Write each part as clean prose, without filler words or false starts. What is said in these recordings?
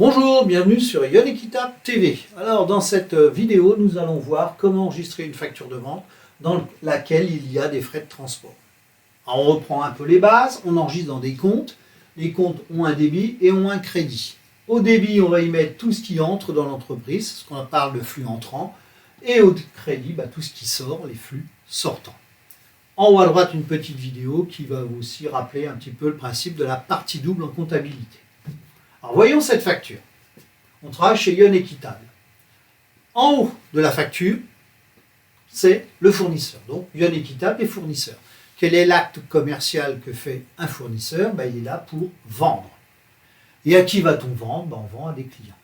Bonjour, bienvenue sur Yon Équitable TV. Alors dans cette vidéo, nous allons voir comment enregistrer une facture de vente dans laquelle il y a des frais de transport. Alors, on reprend un peu les bases, on enregistre dans des comptes. Les comptes ont un débit et ont un crédit. Au débit, on va y mettre tout ce qui entre dans l'entreprise, ce qu'on parle de flux entrant, et au crédit, tout ce qui sort, les flux sortants. En haut à droite, une petite vidéo qui va vous aussi rappeler un petit peu le principe de la partie double en comptabilité. Alors voyons cette facture. On travaille chez Yon Équitable. En haut de la facture, c'est le fournisseur. Donc Yon Équitable est fournisseur. Quel est l'acte commercial que fait un fournisseur? Il est là pour vendre. Et à qui va-t-on vendre? On vend à des clients.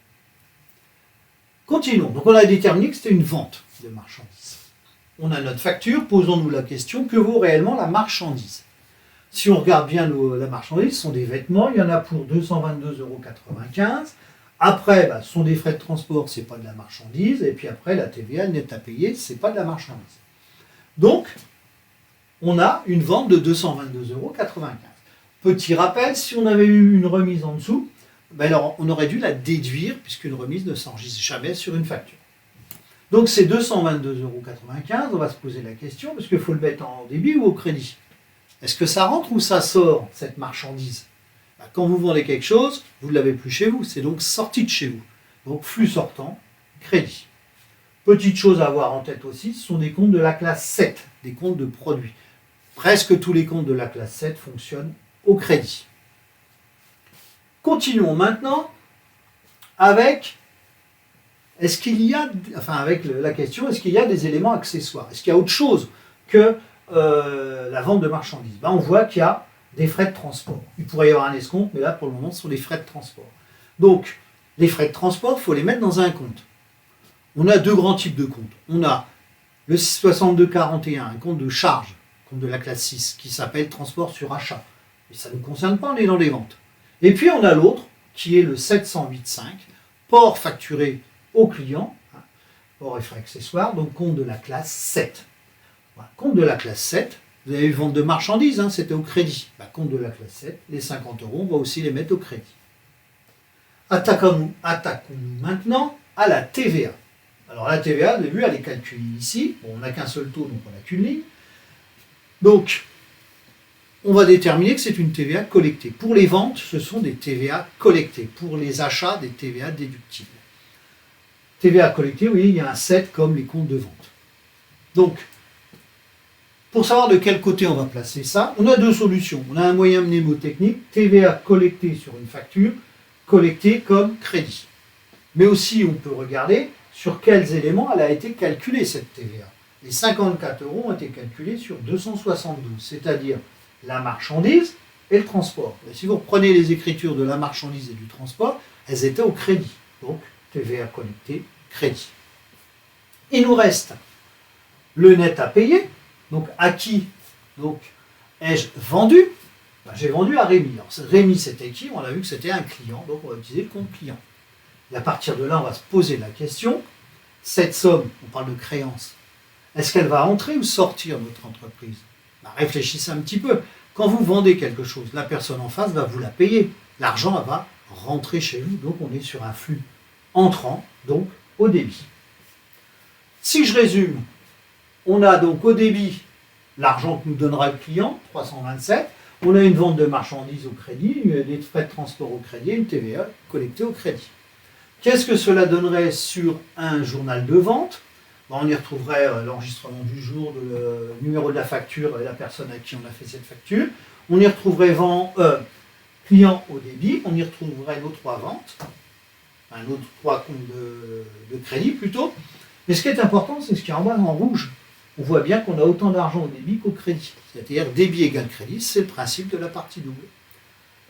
Continuons. Donc on a déterminé que c'était une vente de marchandises. On a notre facture, posons-nous la question, que vaut réellement la marchandise? Si on regarde bien la marchandise, ce sont des vêtements, il y en a pour 222,95 €. Après, ce sont des frais de transport, ce n'est pas de la marchandise. Et puis après, la TVA nette à payer, ce n'est pas de la marchandise. Donc, on a une vente de 222,95 €. Petit rappel, si on avait eu une remise en dessous, alors on aurait dû la déduire, puisqu'une remise ne s'enregistre jamais sur une facture. Donc c'est 222,95 €, on va se poser la question, parce qu'il faut le mettre en débit ou au crédit. Est-ce que ça rentre ou ça sort, cette marchandise? Quand vous vendez quelque chose, vous ne l'avez plus chez vous, c'est donc sorti de chez vous. Donc flux sortant, crédit. Petite chose à avoir en tête aussi, ce sont des comptes de la classe 7, des comptes de produits. Presque tous les comptes de la classe 7 fonctionnent au crédit. Continuons maintenant avec, la question, est-ce qu'il y a des éléments accessoires? Est-ce qu'il y a autre chose que la vente de marchandises? On voit qu'il y a des frais de transport. Il pourrait y avoir un escompte, mais là, pour le moment, ce sont des frais de transport. Donc, les frais de transport, il faut les mettre dans un compte. On a deux grands types de comptes. On a le 6241, un compte de charge, compte de la classe 6, qui s'appelle transport sur achat. Mais ça ne nous concerne pas, on est dans les ventes. Et puis, on a l'autre, qui est le 708.5, port facturé au client, port et frais accessoires, donc compte de la classe 7. Compte de la classe 7, vous avez eu vente de marchandises, c'était au crédit. Compte de la classe 7, les 50 €, on va aussi les mettre au crédit. Attaquons-nous maintenant à la TVA. Alors la TVA, vous avez vu, elle est calculée ici. On n'a qu'un seul taux, donc on n'a qu'une ligne. Donc, on va déterminer que c'est une TVA collectée. Pour les ventes, ce sont des TVA collectées. Pour les achats, des TVA déductibles. TVA collectée, oui, il y a un 7 comme les comptes de vente. Donc, pour savoir de quel côté on va placer ça, on a deux solutions. On a un moyen mnémotechnique, TVA collectée sur une facture, collectée comme crédit. Mais aussi, on peut regarder sur quels éléments elle a été calculée, cette TVA. Les 54 € ont été calculés sur 272, c'est-à-dire la marchandise et le transport. Et si vous reprenez les écritures de la marchandise et du transport, elles étaient au crédit. Donc, TVA collectée, crédit. Il nous reste le net à payer. Donc, à qui ai-je vendu? J'ai vendu à Rémi. Alors, Rémi, c'était qui? On a vu que c'était un client, donc on va utiliser le compte client. Et à partir de là, on va se poser la question, cette somme, on parle de créance, est-ce qu'elle va entrer ou sortir de notre entreprise? Réfléchissez un petit peu. Quand vous vendez quelque chose, la personne en face va vous la payer. L'argent va rentrer chez vous, donc on est sur un flux entrant, donc au débit. Si je résume, on a donc au débit l'argent que nous donnera le client, 327. On a une vente de marchandises au crédit, des frais de transport au crédit, une TVA collectée au crédit. Qu'est-ce que cela donnerait sur un journal de vente? On y retrouverait l'enregistrement du jour, le numéro de la facture et la personne à qui on a fait cette facture. On y retrouverait client au débit, on y retrouverait nos trois ventes, nos trois comptes de crédit plutôt. Mais ce qui est important, c'est ce qui est en bas en rouge. On voit bien qu'on a autant d'argent au débit qu'au crédit. C'est-à-dire débit égale crédit, c'est le principe de la partie double.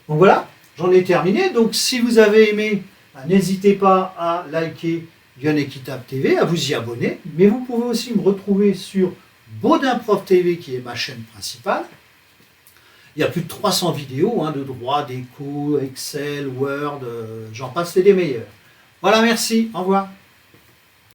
Donc voilà, j'en ai terminé. Donc si vous avez aimé, n'hésitez pas à liker Yon Équitable TV, à vous y abonner. Mais vous pouvez aussi me retrouver sur Baudin Prof TV, qui est ma chaîne principale. Il y a plus de 300 vidéos de droit, d'éco, Excel, Word, j'en passe, c'est les meilleurs. Voilà, merci, au revoir.